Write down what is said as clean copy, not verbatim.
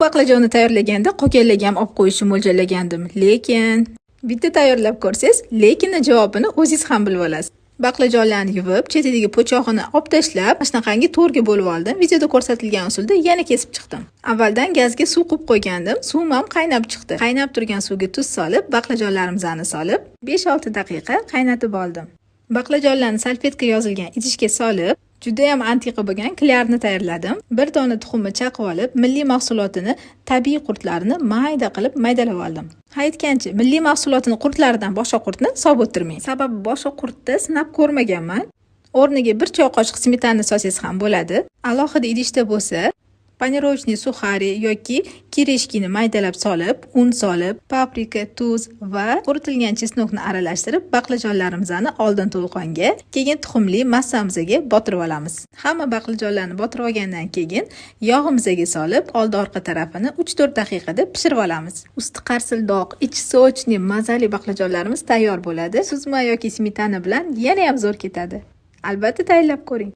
Baqlajonni tayyorlaganda qolganlarga ham olib qo'yishni mo'ljallagandim, lekin bitta tayyorlab ko'rsangiz, lekinni javobini o'zingiz ham bilib olasiz. Baqlajonlarni yuvib, chetidagi po'chog'ini olib tashlab, mana shunaqangi to'rga bo'lib oldim. Videoda ko'rsatilgan usulda yana kesib chiqdim. Avvaldan gazga suv quyib qo'ygandim. Suvim ham qaynab chiqdi. Qaynab turgan suvga tuz solib, baqlajonlarimizni solib, 5-6 daqiqa qaynatib oldim. Baqlajonlarni salfetka yozilgan idishga solib, juda ham antiqa bo'lgan klarni tayyorladim. Bir dona tuxumni chaqib olib, milliy mahsulotini, tabiiy qurtlarini mayda qilib maydalab oldim. Aytgancha, milliy mahsulotini qurtlaridan boshqa qurtni solib o'tirmang. Sababi boshqa qurtni sinab ko'rmaganman. O'rniga 1 choy qoshiq smetana solsangiz ham bo'ladi. Alohida idishda bo'lsa, panirochniy suxari yoki kireshkini maydalab solib, un solib, paprika, tuz va quritilgan chesnokni aralashtirib, baqlajonlarimizni oldin to'lqonga, keyin tuxumli massamizga botirib olamiz. Hamma baqlajonlarni botirib olgandan keyin yog'imizga solib, oldi-orqa tarafini 3-4 daqiqada pishirib olamiz. Usti qarsildoq, ichi sochli, mazali baqlajonlarimiz tayyor bo'ladi. Suzma yoki smetana bilan yana ham zo'r ketadi. Albatta tayyorlab ko'ring.